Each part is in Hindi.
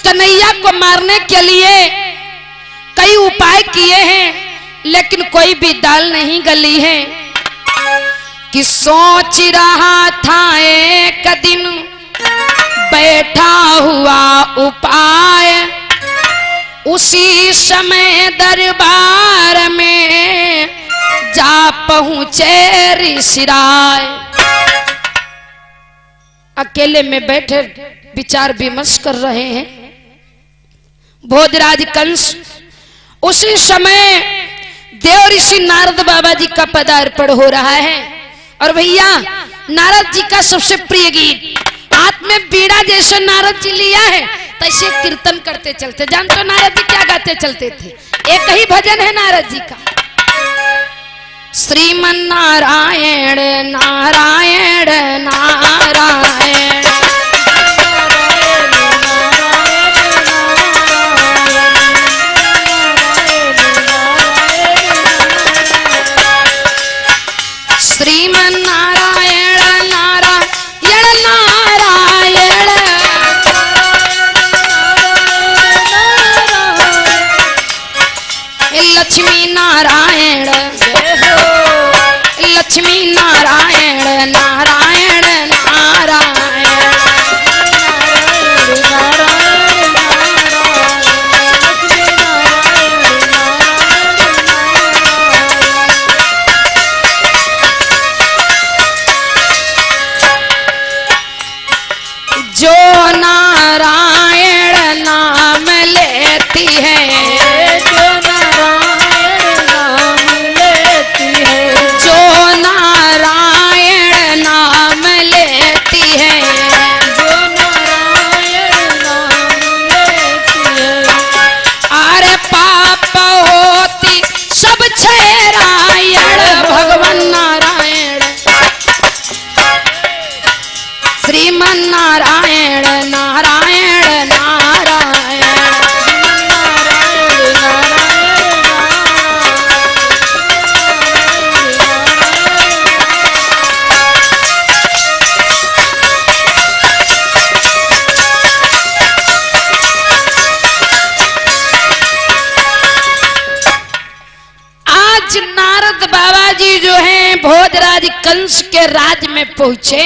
कन्हैया को मारने के लिए कई उपाय किए हैं, लेकिन कोई भी दाल नहीं गली है। कि सोच रहा था एक दिन बैठा हुआ उपाय, उसी समय दरबार में जा पहुंचे ऋषिराय। अकेले में बैठे विचार विमर्श कर रहे हैं भोजराज कंस। उसी समय देव ऋषि नारद बाबा जी का पदार्पण हो रहा है। और भैया नारद जी का सबसे प्रिय गीत, हाथ में बीड़ा जैसे नारद जी लिया है तैसे कीर्तन करते चलते। जानते हो नारद जी क्या गाते चलते थे? एक ही भजन है नारद जी का, श्रीमन नारायण नारायण नारायण। श्रीमन नारायण नारायण नारायण। लक्ष्मी नारायण लक्ष्मी नारायण नारायण नारायण। जो नारायण नाम लेती है, जो नारायण नाम लेती है, जो नारायण नाम लेती है, जो नारायण नाम लेती है। अरे पाप होती सब छेरायण भगवान नारायण। श्रीमन नारायण नारायण नारायण। आज नारद बाबा जी जो हैं भोजराज कंस के राज में पहुंचे।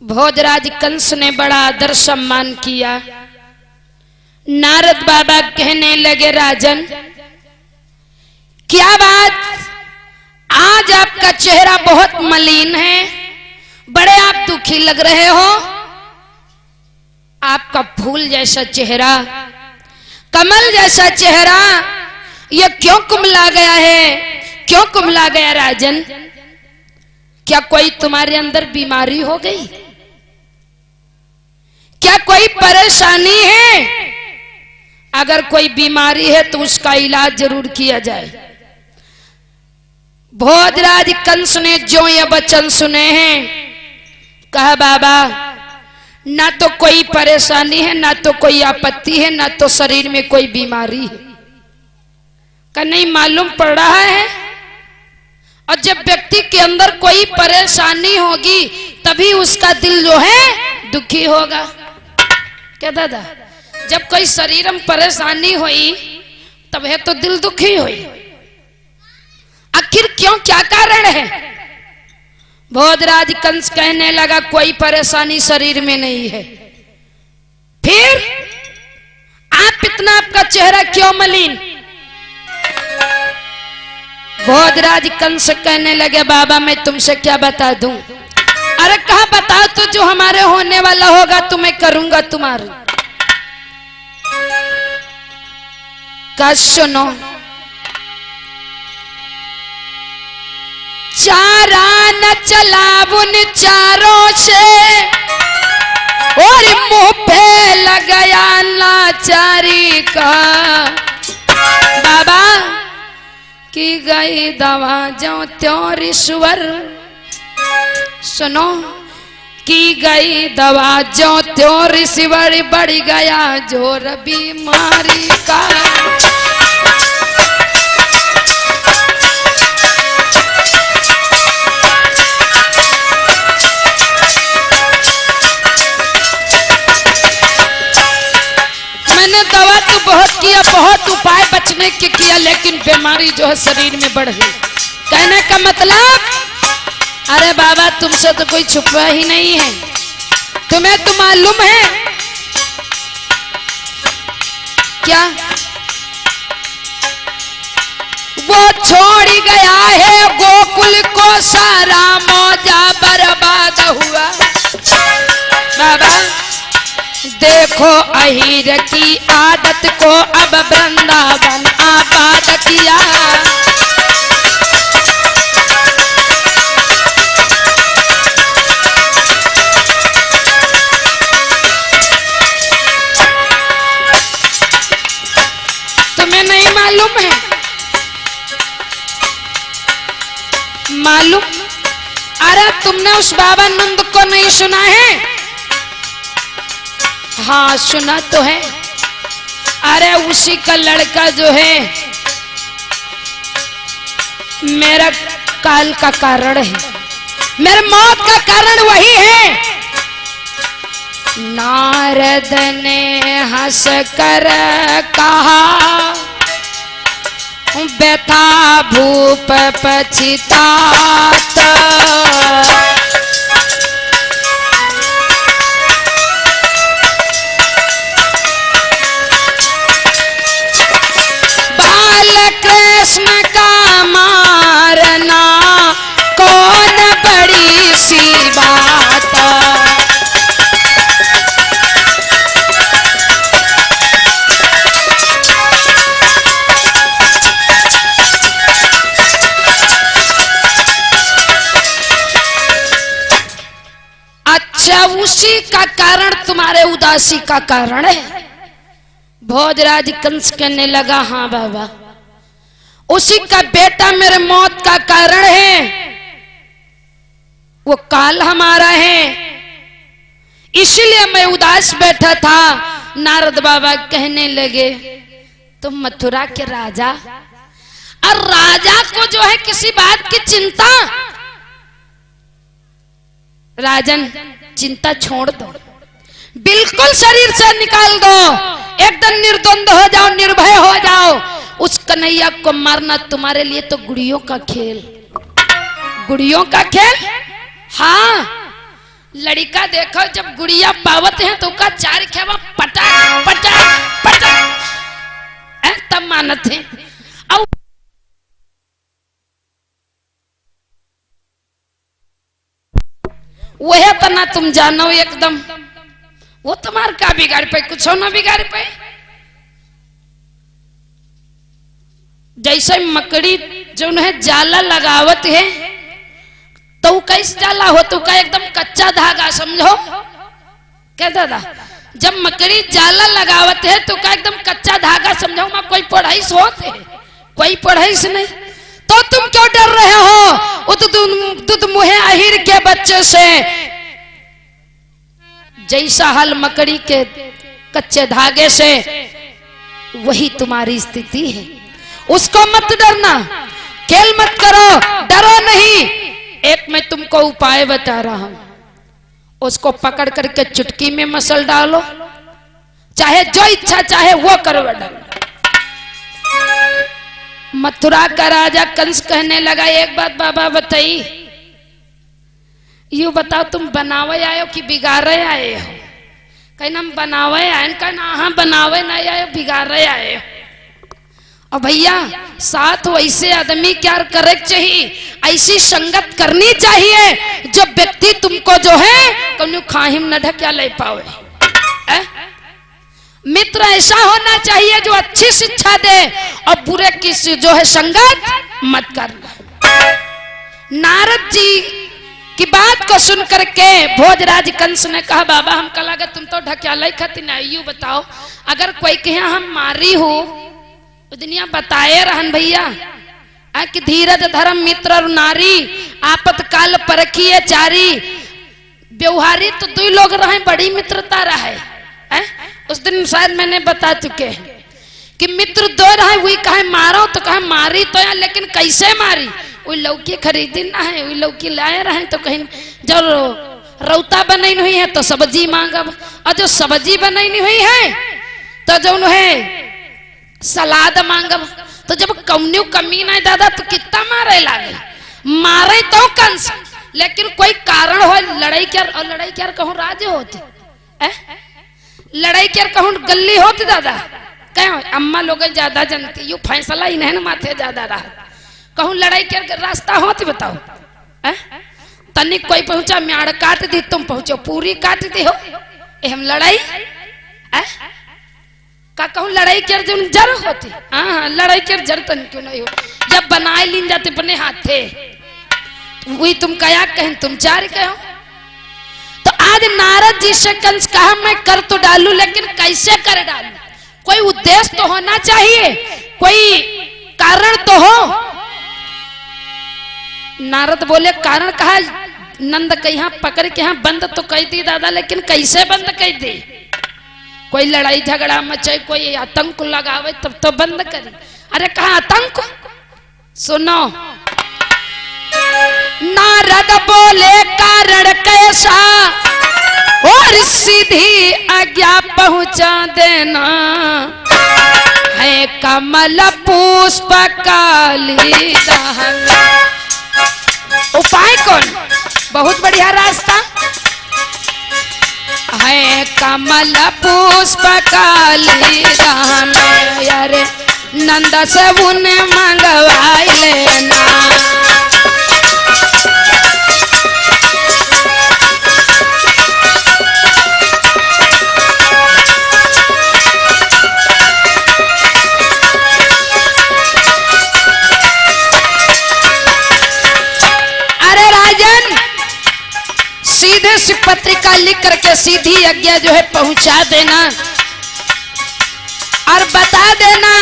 भोजराज कंस ने बड़ा आदर सम्मान किया। नारद बाबा कहने लगे, राजन क्या बात, आज आपका चेहरा बहुत मलिन है, बड़े आप दुखी लग रहे हो। आपका फूल जैसा चेहरा, कमल जैसा चेहरा, यह क्यों कुमला गया है, क्यों कुमला गया राजन? क्या कोई तुम्हारे अंदर बीमारी हो गई? क्या कोई परेशानी है? अगर कोई बीमारी है तो उसका इलाज जरूर किया जाए। भोजराज कंस ने जो ये वचन सुने हैं, कहा बाबा ना तो कोई परेशानी है, ना तो कोई आपत्ति है, ना तो शरीर में कोई बीमारी है। का नहीं मालूम पड़ रहा है। और जब व्यक्ति के अंदर कोई परेशानी होगी तभी उसका दिल जो है दुखी होगा। क्या दादा, जब कोई शरीर में परेशानी हुई तब है तो दिल दुखी हुई। आखिर क्यों, क्या कारण है? भोजराज कंस कहने लगा कोई परेशानी शरीर में नहीं है। फिर आप इतना, आपका चेहरा क्यों मलिन? भोजराज कंस कहने लगे बाबा मैं तुमसे क्या बता दूं? अरे कहा बताओ तो, जो हमारे होने वाला होगा तो मैं करूंगा तुम्हारी। का सुनो, चारा न चला उन चारों से और मुंह पे लगाया लाचारी का। बाबा की गई दवा जो त्यों ईश्वर, सुनो, की गई दवा जो त्यों ईश्वर, बढ़ गया जोर बीमारी का। बचने की किया, लेकिन बीमारी जो है शरीर में बढ़ गई। कहने का मतलब, अरे बाबा तुमसे तो कोई छुपा ही नहीं है, तुम्हें तो मालूम है क्या वो छोड़ गया है गोकुल को, सारा मौजा बर्बाद हुआ। बाबा देखो अहीर की आदत को, अब वृंदावन आबाद किया। तुम्हें नहीं मालूम है? मालूम? अरे तुमने उस बाबा नंद को नहीं सुना है? हाँ सुना तो है। अरे उसी का लड़का जो है मेरा काल का कारण है, मेरे मौत का कारण वही है। नारद ने हंस कर कहा, व्यथा भूप पछितात। बाल कृष्ण का मारना कौन बड़ी सी बात। अच्छा उसी का कारण तुम्हारे उदासी का कारण है। भोजराज कंस कहने लगा, हाँ बाबा उसी का बेटा मेरे मौत का कारण है, वो काल हमारा है, इसीलिए मैं उदास बैठा था। नारद बाबा कहने लगे, तुम मथुरा के राजा, और राजा को जो है किसी बात की चिंता। राजन चिंता छोड़ दो, बिल्कुल शरीर से निकाल दो, एकदम निर्द्वंद हो जाओ, निर्भय हो जाओ। उस कन्हैया को मारना तुम्हारे लिए तो गुड़ियों का खेल, गुड़ियों का खेल। हाँ लड़का देखो जब गुड़िया पावत है तो का चार खेवा पटक पटक पटक तब मानत है। अब वह तो ना तुम जानो एकदम, वो तुम्हार का बिगाड़ पे, कुछ ना बिगाड़ पे। जैसे मकड़ी जो है जाला लगावत है तो कैसे जाला हो, तो का एकदम कच्चा धागा समझो। क्या दादा, जब मकड़ी जाला लगावत है तो का एकदम कच्चा धागा समझो। मैं कोई पढ़ाई से होते है, कोई पढ़ाई से नहीं, तो तुम क्यों डर रहे हो? वो तो मुहे अहीर के बच्चे से जैसा हाल मकड़ी के कच्चे धागे से, वही तुम्हारी स्थिति है। उसको मत डरना, खेल मत करो, डरो नहीं। एक मैं तुमको उपाय बता रहा हूं, उसको पकड़ करके चुटकी में मसल डालो, चाहे जो इच्छा चाहे वो करो डालो। मथुरा का राजा कंस कहने लगा, एक बात बाबा बताई, यू बताओ तुम बनावे आए हो कि बिगाड़े आए हो? कहना हम बनावे आए, कहना हाँ बनावे नहीं आए, बिगाड़े आए हो। और भैया साथ वैसे आदमी क्या करे चाहिए, ऐसी संगत करनी चाहिए जो व्यक्ति तुमको जो है कौन खाहिम न ढक्या ले पावे। मित्र ऐसा होना चाहिए जो अच्छी शिक्षा दे और बुरे की जो है संगत मत करना। नारद जी की बात को सुन करके भोजराज कंस ने कहा, बाबा हमका लगा तुम तो ढक्याला खातिर नहीं, यू बताओ अगर कोई कहे हम मारी हो तो दुनिया बताए रहन भैया कि धीरज धर्म मित्र और नारी आपतकाल परखिए चारी। व्यवहारी तो दो लोग रहे, बड़ी मित्रता रहे। उस दिन शायद मैंने बता चुके हैं कि मित्र दो रहे, वही कहे मारो तो कहे मारी तो यार, लेकिन कैसे मारी? वही लौकी खरीदी ना है, वही लौकी लाए रहे तो कहीं जब रौता बनाई हुई है तो सब्जी मांगब, और जो सब्जी बनाई हुई है तो जो है सलाद मांगब तो जब कौन्यू कमी नहीं दादा तो कितना मारे लागे, मारे तो कंस, लेकिन कोई कारण हो लड़ाई क्या, और लड़ाई क्या कहूँ राजे होते, लड़ाई क्या कहूँ गली होती दादा, कहो अम्मा लोग ज्यादा जनती, यू फैसला ही नहीं माथे ज्यादा रहा, कहूँ लड़ाई क्या रास्ता होती बताओ, तनिक कोई पहुंचा म्याड़ काट दी, तुम पहुंचो पूरी काट दी हो, हम लड़ाई का कहूँ लड़ाई कर जर होती, हाँ लड़ाई कर जर तन क्यों नहीं हो, जब बनाए लीन जाते अपने हाथे वही तुम क्या कहें, तुम चार कहो। तो आज नारद जी से कंस कहा मैं कर तो डालू, लेकिन कैसे कर डालू, कोई उद्देश्य तो होना चाहिए, कोई कारण तो हो। नारद बोले कारण कहा, नंद के यहाँ पकड़ के यहाँ बंद तो कह दी दादा, लेकिन कैसे बंद कह दी, कोई लड़ाई झगड़ा मचे, कोई आतंक लगावे तब तो बंद करी। अरे कहा आतंक, सुनो नारद बोले कारण कैसा, और सीधी आज्ञा पहुंचा देना, है कमल पुष्प काली दहन। उपाय कौन, बहुत बढ़िया रास्ता है, कमल पुष्प काली दहन, अरे नंद से उन्हें मंगवाई लेना। अरे राजन सीधे से पत्रिका लिख करके सीधी आज्ञा जो है पहुंचा देना, और बता देना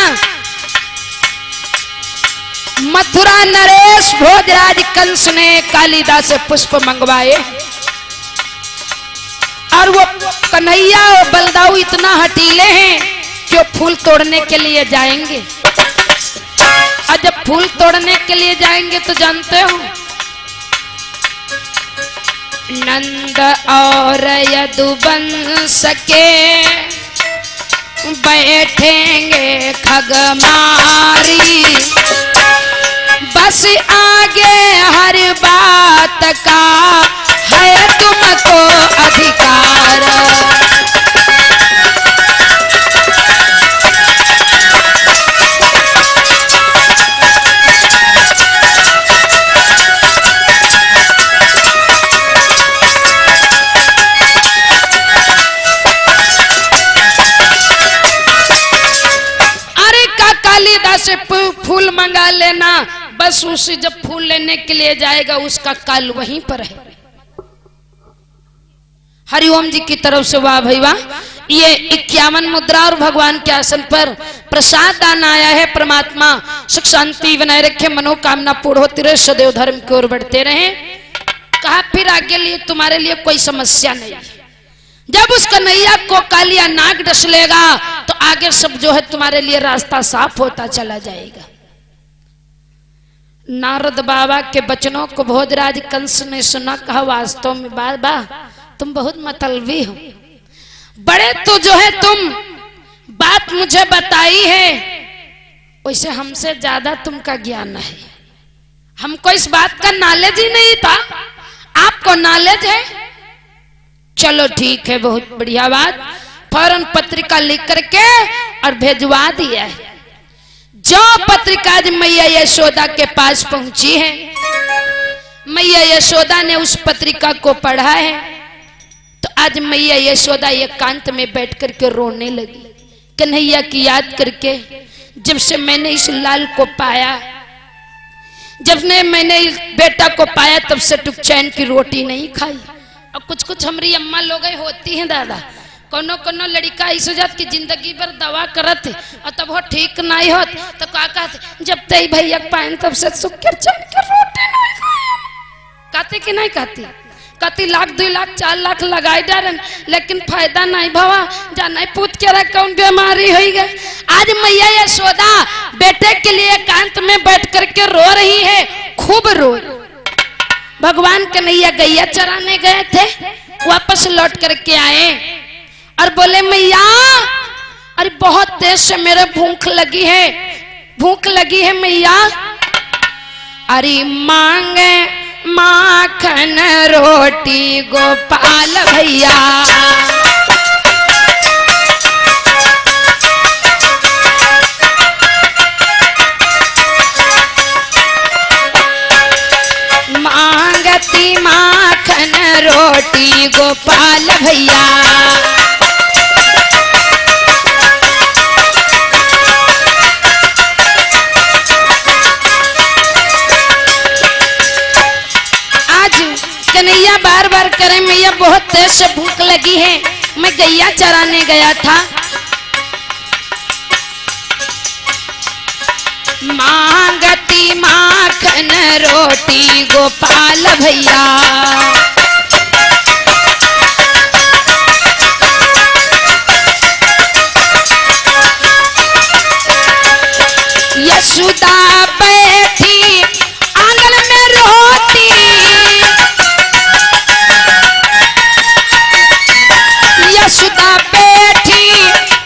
मथुरा नरेश भोजराज कंस ने कालिदास से पुष्प मंगवाए, और वो कन्हैया और बलदाऊ इतना हटीले हैं कि वो फूल तोड़ने के लिए जाएंगे, और जब फूल तोड़ने के लिए जाएंगे तो जानते हो नंद और यदुवंश के बैठेंगे खगमारी, बस आगे हर बात का है तुमको अधिकार। से फूल मंगा लेना, बस उसे जब फूल लेने के लिए जाएगा उसका काल वहीं पर है। हरिओम जी की तरफ से वाह भाई वाह, ये 51 मुद्रा और भगवान के आसन पर प्रसाद दान आया है। परमात्मा सुख शांति बनाए रखे, मनोकामना पूर्ण होती रहे, सदैव धर्म की ओर बढ़ते रहे। कहा फिर आगे लिए तुम्हारे लिए कोई समस्या नहीं, जब उस कन्हैया को कालिया नाग डस लेगा तो आगे सब जो है तुम्हारे लिए रास्ता साफ होता चला जाएगा। नारद बाबा के वचनों को भोजराज कंस ने सुना, कहा वास्तव में बाबा तुम बहुत मतलबी हो, बड़े तो जो है तुम बात मुझे बताई है, वैसे हमसे ज्यादा तुमका ज्ञान है, हमको इस बात का नॉलेज ही नहीं था, आपको नॉलेज है। चलो ठीक है, बहुत बढ़िया बात। फौरन पत्रिका लिख करके और भेजवा दिया है। जो पत्रिका आज मैया यशोदा के पास पहुंची है, मैया यशोदा ने उस पत्रिका को पढ़ा है, तो आज मैया यशोदा एकांत में बैठ करके रोने लगी, कन्हैया की याद करके। जब से मैंने इस लाल को पाया, जब ने मैंने इस बेटा को पाया, तब से टुक चैन की रोटी नहीं खाई। और कुछ कुछ हमारी अम्मा लोग होती हैं दादा, कोनो कोनो लड़का ऐसे जात की जिंदगी भर दवा करत है और तब वो ठीक नहीं होत, तो का कहते जब तई भैया पाइन तब से सुख के चैन की रोटी नहीं खाए, कहते कि नहीं कहती, कहती लाख 2 लाख 4 लाख लगाई डारन, लेकिन फायदा नहीं भवा, जाना पूछ के रख कौन बीमारी हो गई। आज मैया यशोदा बेटे के लिए एकांत में बैठ करके रो रही है, खूब रो। भगवान कन्हैया गैया चराने गए थे, वापस लौट करके आए और बोले मैया अरे बहुत तेज से मेरे भूख लगी है, भूख लगी है मैया। अरे मांगे माखन रोटी गोपाल भैया, मांगती माखन रोटी गोपाल भैया। कन्हैया बार बार करे मैया बहुत तेज से भूख लगी है, मैं गैया चराने गया था। मांगती माखन रोटी गोपाल भैया, यशोदा बैठी आंगन में रोती, यशोदा बैठी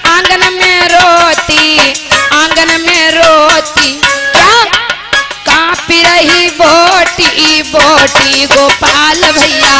आंगन में रोती, आंगन में रोती, क्या कांप रही बोटी बोटी गोपाल भैया।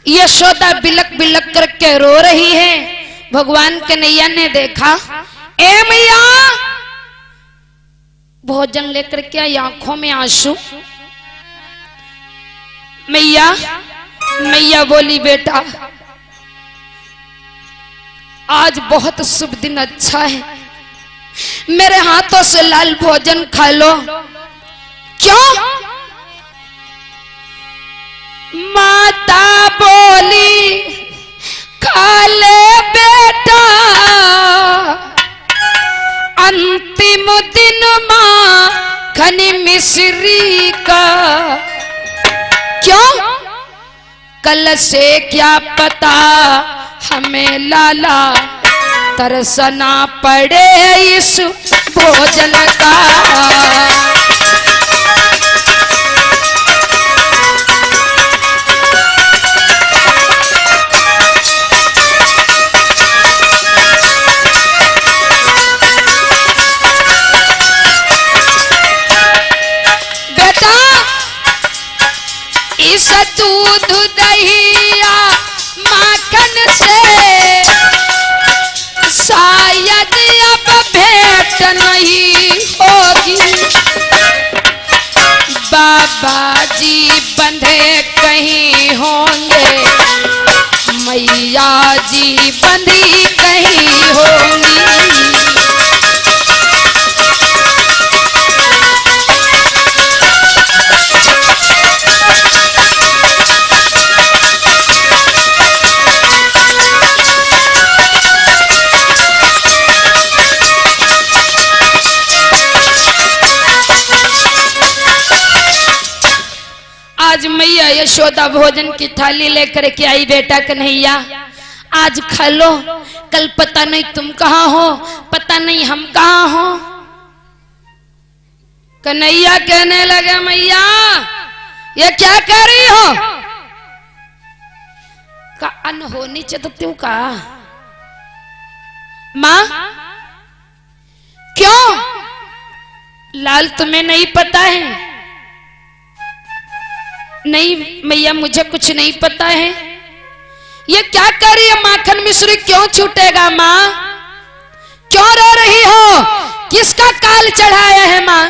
यशोदा बिलक बिलक करके रो रही है। भगवान कन्हैया ने देखा, ए मैया, भोजन लेकर के आई, आंखों में आंसू। मैया मैया बोली, बेटा आज बहुत शुभ दिन, अच्छा है, मेरे हाथों से लाल भोजन खा लो। क्यों? माता बोली, खा ले बेटा, अंतिम दिन मां खनी मिश्री का। क्यों? कल से क्या पता हमें लाला तरसना पड़े इस भोजन का। इस दूध दहिया माखन से शायद अब भेंट नहीं होगी। बाबा जी बंधे कहीं होंगे, मैया जी बंधी कहीं होंगी। आज मैया यशोदा भोजन की थाली लेकर के आई, बेटा कन्हैया आज खा लो, कल पता नहीं तुम कहाँ हो, पता नहीं हम कहाँ हो। कन्हैया कहने लगे, मैया ये क्या कर रही हो? का अनहोनी च तो तू का माँ, क्यों? लाल तुम्हें नहीं पता है? नहीं मैया, मुझे कुछ नहीं पता है। ये क्या कर रही है? माखन मिश्री क्यों छूटेगा माँ? क्यों रो रही हो? किसका काल चढ़ाया है माँ?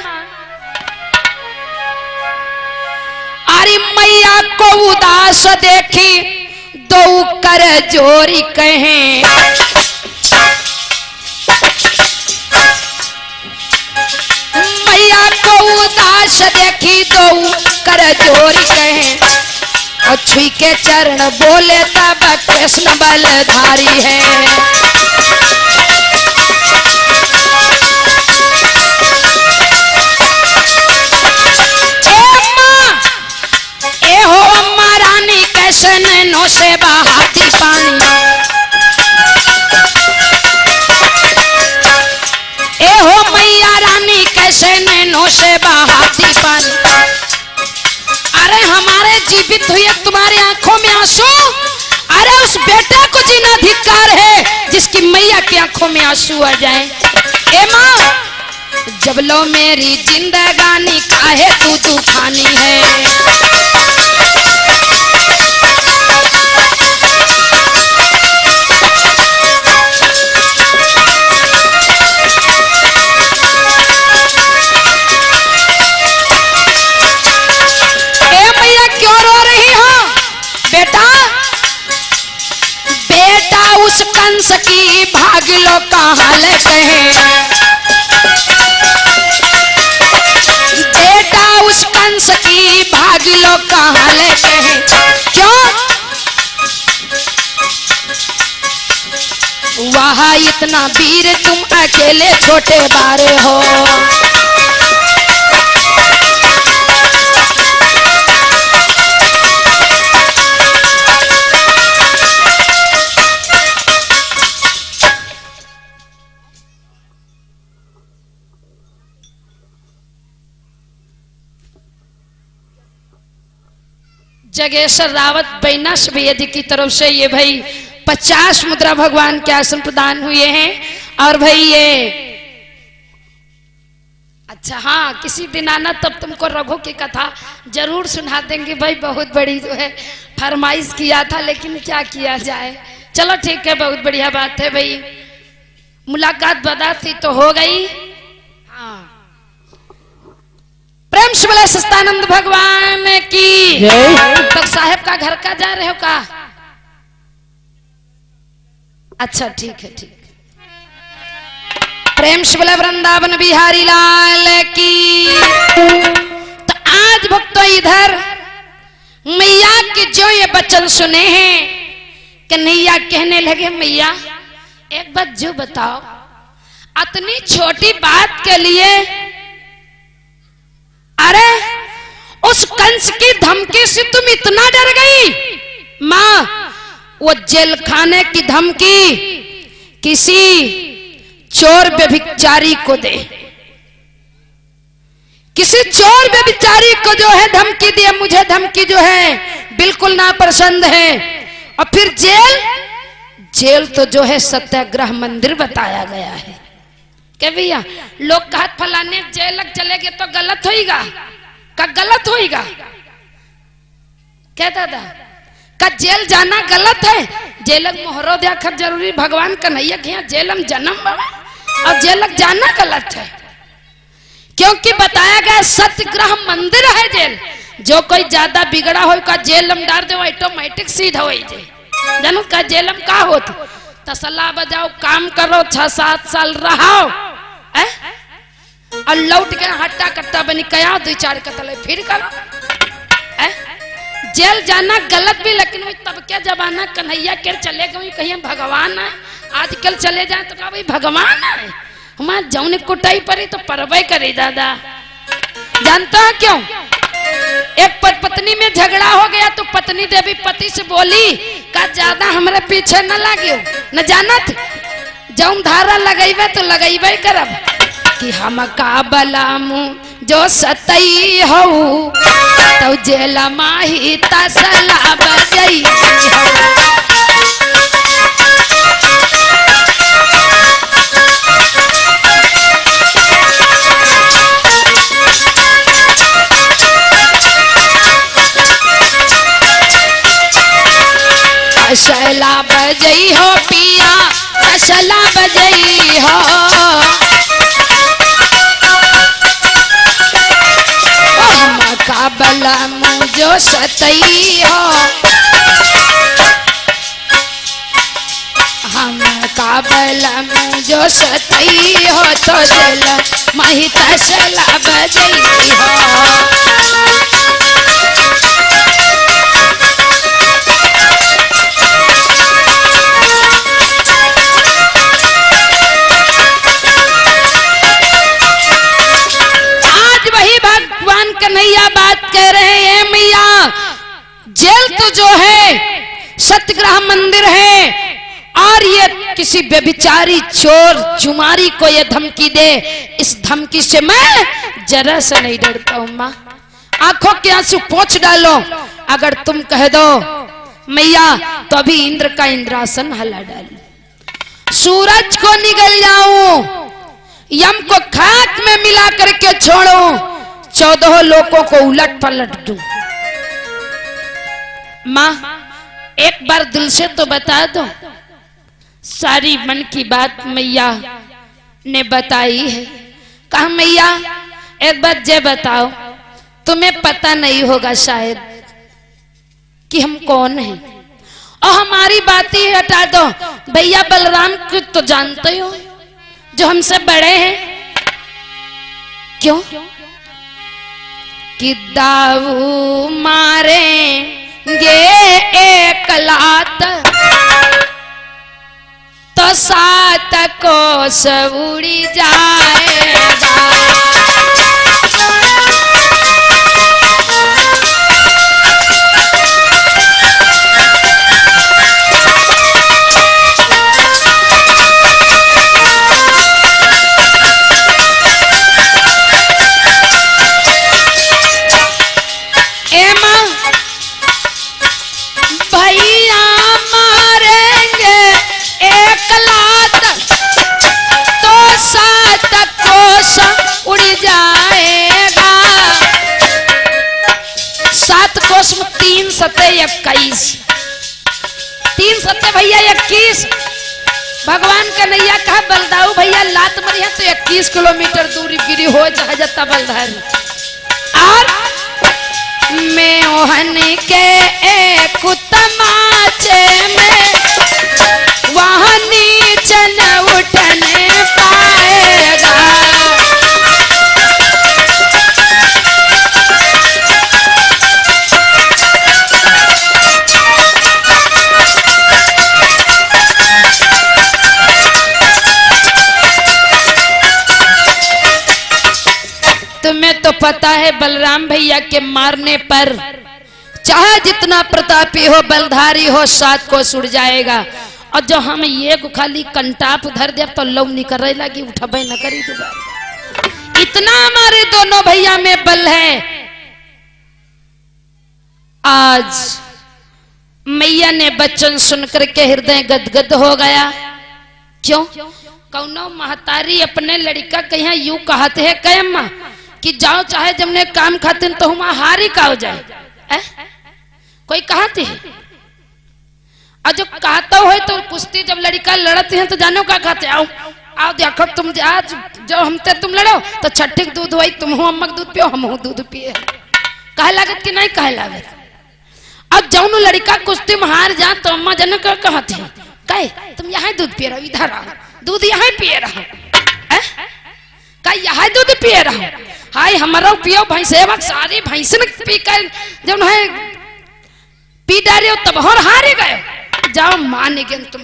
अरे मैया को उदास देखी दो कर जोरी कहें, मैया को उदास देखी दो जोरी कहे और छुई के चरण बोले तब कृष्ण बलधारी है। ए हो अम्मा रानी कैसे नैनों से बहाती पानी, ए हो मैया रानी कैसे नैनों से बहाती पानी। अरे हमारे जीवित हुए तुम्हारी आंखों में आंसू, अरे उस बेटे को जीना धिक्कार है जिसकी मैया की आंखों में आंसू आ जाए। ए माँ जब लो मेरी जिंदगानी काहे तू तूफानी है। उस कंस की भाग लो कहाँ ले कहे, बेटा उस कंस की भाग लो कहाँ ले कहे। क्यों वहाँ इतना वीर तुम अकेले छोटे बारे हो। जगेश्वर रावत बैनाश बेदी की तरफ से ये भाई 50 मुद्रा भगवान के आसन प्रदान हुए हैं। और भाई ये अच्छा हाँ किसी दिन आना तब तुमको रघु की कथा जरूर सुना देंगे भाई, बहुत बड़ी जो है फरमाइश किया था लेकिन क्या किया जाए। चलो ठीक है, बहुत बढ़िया बात है भाई, मुलाकात बता थी तो हो गई। हाँ प्रेम से बोले सच्चिदानंद भगवान की तो साहेब का घर का जा रहे हो का? अच्छा ठीक है ठीक। प्रेम से बोले वृंदावन बिहारी लाल की। तो आज भक्तों इधर मैया के जो ये वचन सुने हैं कन्हैया कहने लगे मैया एक बात जो बताओ, इतनी छोटी बात के लिए अरे उस कंस की धमकी से तुम इतना डर गई? माँ वो जेल खाने की धमकी किसी चोर व्यभिचारी को दे, किसी चोर व्यभिचारी को जो है धमकी दिए, मुझे धमकी जो है बिल्कुल नापसंद है। और फिर जेल तो जो है सत्याग्रह मंदिर बताया गया है। क्या भैया लोग कहत फलाने जेल चले गए तो गलत होएगा का? गलत होएगा क्या दादा का? जेल जाना गलत है? जेलक मोहरो देखकर जरूरी भगवान कन्हैया के यहाँ जेलम जन्म बाबा और जेलक जाना गलत है, क्योंकि बताया गया सत्याग्रह मंदिर है जेल। जो कोई ज्यादा बिगड़ा हो का जेलम डाल दे ऑटोमेटिक सीधा हो जाए। जानू का जेलम का होती तसला बजाओ काम करो 6-7 साल रहो और लौट के हट्टा कट्टा बनी कया 2-4 कतले फिर करो। जेल जाना गलत भी, लेकिन वही तब क्या जमाना कन्हैया के चले गए कहीं भगवान है। आजकल चले जाए तो कहा भाई भगवान है, हमारे जौन कुटाई पड़ी तो परवाई करे दादा। जानता है क्यों? एक पत्नी में झगड़ा हो गया तो पत्नी देवी पति से बोली का ज्यादा हमारे पीछे न लागियो, न जानत जौन धारा लगेबे तो लगेबे करब कि हम का बलामू जो सतई हो तो जेल माही तसला बजई तसला बजई हो पिया तसला बजई हो। काबला मुझो सतई हो हम काबला मुझो सतई हो तो जेल माही तसला बजई हो। किसी व्यभिचारी चोर चुमारी को ये धमकी दे, इस धमकी से मैं जरा सा नहीं डरता हूं। माँ आंखों के आंसू पोंछ डालो, अगर तुम कह दो मैया तो अभी इंद्र का इंद्रासन हिला डालूं, सूरज को निगल जाऊं, यम को खाक में मिला करके छोड़ूं, 14 लोगों को उलट पलट दूं। माँ एक बार दिल से तो बता दो। सारी मन की बात मैया ने बताई है। कहा मैया एक बात ये बताओ, तुम्हें पता नहीं होगा शायद कि हम कौन हैं, और हमारी बात ही हटा दो। भैया बलराम को तो जानते हो, जो हमसे बड़े हैं। क्यों कि दाऊ मारेंगे एक लात तो 7 कोस उड़ी जाएगा। उड़ जाएगा। 7 कोस में 3 सते 21, 3 सते भैया 21। भगवान कन्हैया कहा बलदाऊ भैया लात मरिया तो 21 किलोमीटर दूरी गिरी हो जा जाता बलधारी। और मोहन के एक तमाचे में वहां नीचे न उठने पाएगा। तुम्हें तो पता है बलराम भैया के मारने पर चाहे जितना प्रतापी हो बलधारी हो 7 कोस उड़ जाएगा। और जो हम ये खाली कंटाप धर दे तो लव निकल लगी उठबे न करी दोबारा। इतना हमारे दोनों भैया में बल है। आज मैया ने बच्चन सुनकर के हृदय गदगद हो गया। क्यों? कौनो महतारी अपने लड़का कहीं यूं कहते है कयम्मा कि जाओ चाहे जमने काम खाते तो हम हारी का हो जाए। कोई कहते है और जो कहता हो तो कुश्ती जब लड़का लड़ते हैं तो जानो क्या कहते, आओ आओ देखो तुम आज जो हमसे तुम लड़ो तो छठी दूध हुई, तुम हो अम्मक दूध पियो हम दूध पिए। कहे लागत कि नहीं कहे लागत। अब जौन लड़का कुश्ती में हार जा तो अम्मा जन का कहते हैं कहे तुम यहाँ दूध पिए रहो, इधर आओ दूध यहाँ पिए रहो, का यहाँ दूध पिए रहो। हाय हमारा पियो भैंसे सारी भैंस पी कर जब है पी डारे हो तब और हारे गए। जाओ मान गेन तुम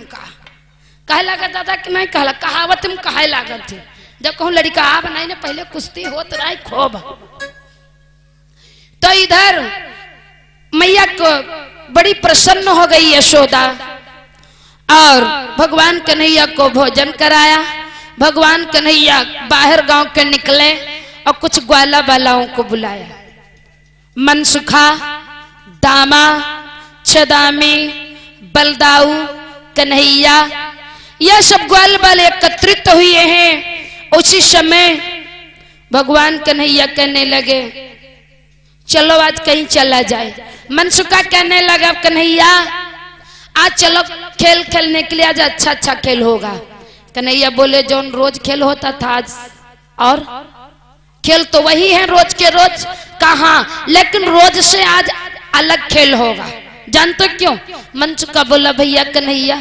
कहे लागत दादा कि नहीं कहला कहावत तुम कहे लागत थे। जब कहूँ लड़का आ बनाई ने पहले कुश्ती होत रहा खूब। तो इधर मैया को बड़ी प्रसन्न हो गई यशोदा और भगवान कन्हैया को भोजन कराया। भगवान कन्हैया बाहर गांव के निकले और कुछ ग्वाला बालाओं को बुलाया। मनसुखा, दामा, छदामी, बलदाऊ, कन्हैया यह सब ग्वाल बाल एकत्रित हुए हैं। उसी समय भगवान कन्हैया कहने लगे चलो आज कहीं चला जाए। मनसुखा कहने लगा कन्हैया आज चलो खेल खेलने के लिए, आज अच्छा अच्छा खेल होगा। कन्हैया बोले जो रोज खेल होता था आज, और खेल तो वही है रोज के रोज, कहाँ लेकिन रोज से आज अलग खेल होगा। जानते क्यों? मनसुखा बोला भैया कन्हैया